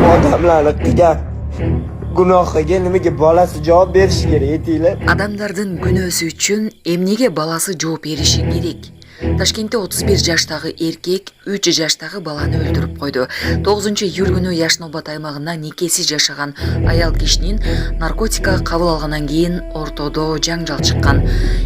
odamlarni qilgan gunohiga nimaga bolasi javob berishi kerak aytinglar. Адамдардын күнөөсү үчүн эмнеге баласы жооп бериши керек? Ташкентте 31 жаштагы эркек 3 жаштагы баланы өлтүрүп койду. 9-июль күнү Яшнобат аймагында никесиз жашаган аял кишинин наркотика кабыл алгандан кийин ортодо жаңжал чыккан.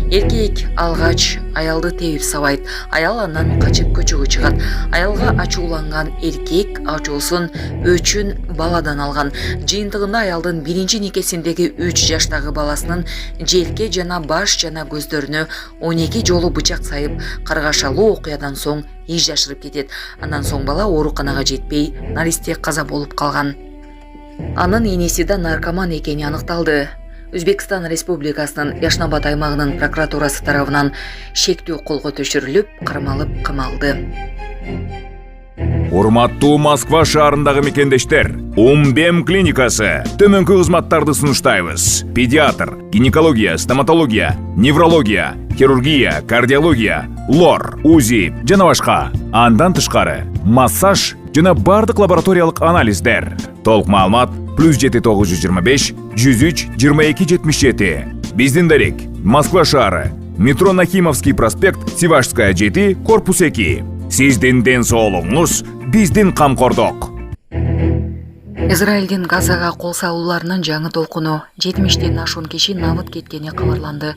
Эркек алгач аялды тебип сабайт. Аял андан качып көчөгө чыгат. Аялга ачууланган эркек ачуусун өчүн баладан алган. Жыйынтыгында аялдын биринчи никесиндеги 3 жаштагы баласынын желке жана баш жана көздөрүнө 12 жолу бычак сайып, каргашалуу окуядан соң иш жашырып кетет. Андан соң бала ооруканага жетпей, наристе каза болуп калган. Анын энеси да наркоман экени аныкталды. Өзбекстан Республикасынын Яшнобат аймагынын прокуратурасы тарабынан шектүү колго төшүрүлүп, кармалып камалды. Урматтуу Москва шаарындагы мекендештер, Умбем клиникасы төмөнкү кызматтарды сунуштайбыз. Педиатр, гинекология, стоматология, неврология, хирургия, кардиология, лор, УЗИ жана башка. Андан тышкары массаж жана бардык лабораториялык анализдер. Толук маалымат +7925 103 22 77. Биздин дарек Москва шаары, метро Нахимовский проспект, Сивашская 7, корпус 2. Сиздин ден соолугуңуз биздин камкордук. Израилдин Газага кол салууларынын жаңы толкуну 70-тен ашуун киши набыт кеткени кабарланды.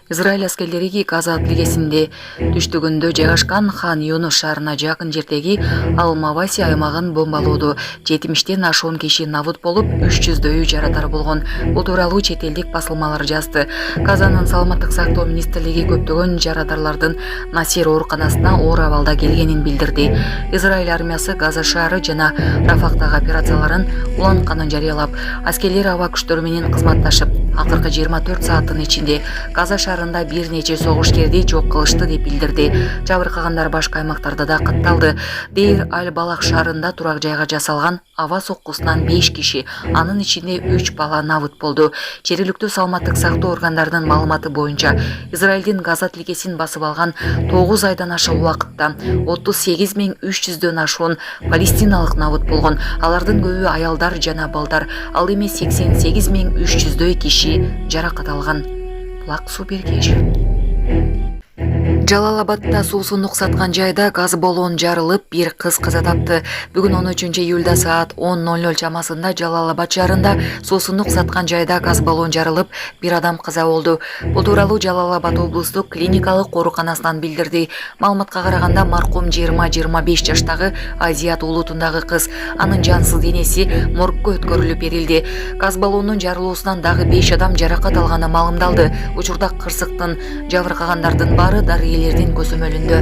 Израиль аскерлери Газа тилгесинде түштүгүндө жайгашкан Хан Юнус шаарына жакын жердеги Ал-Маваси аймагын бомбалоодо 70-тен ашуун киши набыт болуп, 300дөйү жаратар болгон. Бул тууралуу чет элдик басылмалар жазды. Газанын саламаттык сактоо министрлиги көптөгөн жаратарлардын Насир ооруканасына оор абалда келгенин билдирди. Израиль армиясы Газа шаары жана Рафактагы операцияларын улантканын жарыялап, аскерлер аба күчтөрү менен кызматташып, акыркы 24 сааттын ичинде Газа шаарында бир нече согушкерди жок кылышты деп билдирди. Жабыркагандар башка аймактарда да катталды. Дейр Аль-Балах шаарында турак жайга жасалган аба соккусунан 5 киши, анын ичинде 3 бала набыт болду. Жергиликтүү саламаттык сактоо органдарынын маалыматы боюнча, Израилдин Газа тилкесин басып алган 9 айдан ашык убакытта 38.300дөн ашуун палестиналык набыт болгон. Алардын көбү аялдар жана балдар, ал эми 88.300дөй киши жаракат алган. Булак Субергешев. Жалал-Абадта суусундук саткан жайда газ баллон жарылып, бир кыз каза тапты. Бүгүн 13-июлда саат 10:00 чамасында Жалал-Абад шаарында суусундук саткан жайда газ баллон жарылып, бир адам каза болду. Бул тууралуу Жалал-Абад облустук клиникалык ооруканасынан билдирди. Маалыматка караганда маркум 20-25 жаштагы Азият улутундагы кыз. Анын жансыз денеси моргко өткөрүлүп берилди. Газ баллондун жарылуусунан дагы 5 адам жаракат алганы маалымдалды. Учурда кырсыктын жабыркагандардын баары дарыгерлердин көзөмөлүндө.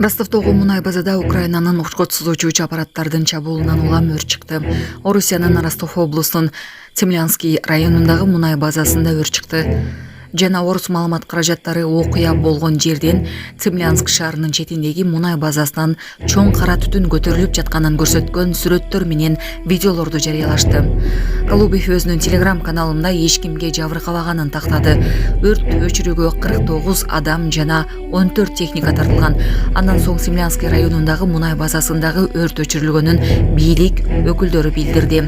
Ростовдогу мунай базада Украинанын учкуч сузуучу аппараттардын чабуулунан улам өрт чыкты. Орусиянын Ростов облусунун Цемлянский районундагы мунай базасында өрт чыкты. Жана орус маалымат каражаттары окуя болгон жерден Цемлянск шаарынын четиндеги мунай базасынан чоң кара түтүн көтөрүлүп жатканын көрсөткөн сүрөттөр менен видеолорду жарыялашты. Голубев өзүнүн Telegram каналында эч кимге жабыркабаганын тактады. Өрт өчүрүүгө 49 адам жана 14 техника тартылган. Андан соң Цемлянский районундагы мунай базасындагы өрт өчүрүлгөнүн бийлик өкүлдөрү билдирди.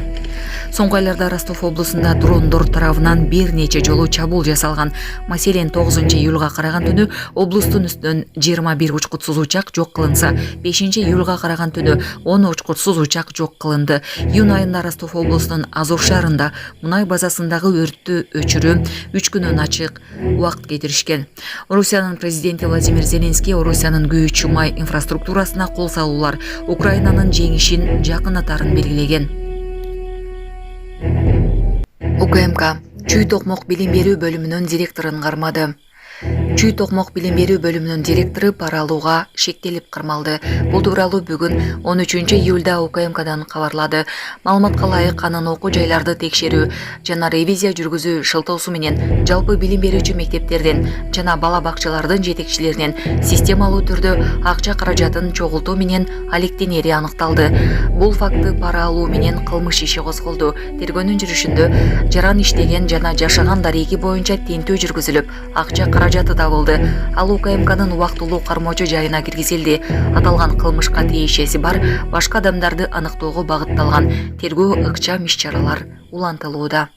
Соңку айларда Ростов облусунда дрондор тарабынан бир нече жолу чабуул жасалган. Маселен 9-июлга караган түнү облустун үстүнөн 21 учкутсуз учак жок кылынса, 5-июлга караган түнү 10 учкутсуз учак жок кылынды. Июнь айында Ростов облусунун Азов шаарында мунай базасындагы өрттү өчүрүү 3 күнөн ачык убакыт кетиришкен. Орусиянын президенти Владимир Зеленский Орусиянын күйүүчү май инфраструктурасына кол салуулар Украинанын жеңишин жакынатарын белгилеген. УКМК Чүй токмок билим берүү бөлүмүнүн директорун кармады. Чүй токмок билим берүү бөлүмүнүн директору пара алууга шектелип кармалды. Бул тууралуу бүгүн 13-июлда УКМКдан кабарлады. Маалыматка ылайык анын окуу жайларды текшерүү жана ревизия жүргүзүү шылтоосу менен жалпы билим берүүчү мектептерден жана бала бакчалардын жетекчилеринен системалуу түрдө акча каражатын чогултуу менен алектенери аныкталды. Бул факты пара алуу менен кылмыш иши козголду. Тергөөнүн жүрүшүндө жаран иштеген жана жашаган дареги боюнча тинтүү жүргүзүлүп, акча каражаты да жабылды. Ал УКМКнын убактылуу кармоочу жайына киргизилди. Аталган кылмышка тиешеси бар башка адамдарды аныктоого багытталган тергөө ыкчам иш-чаралар улантылууда.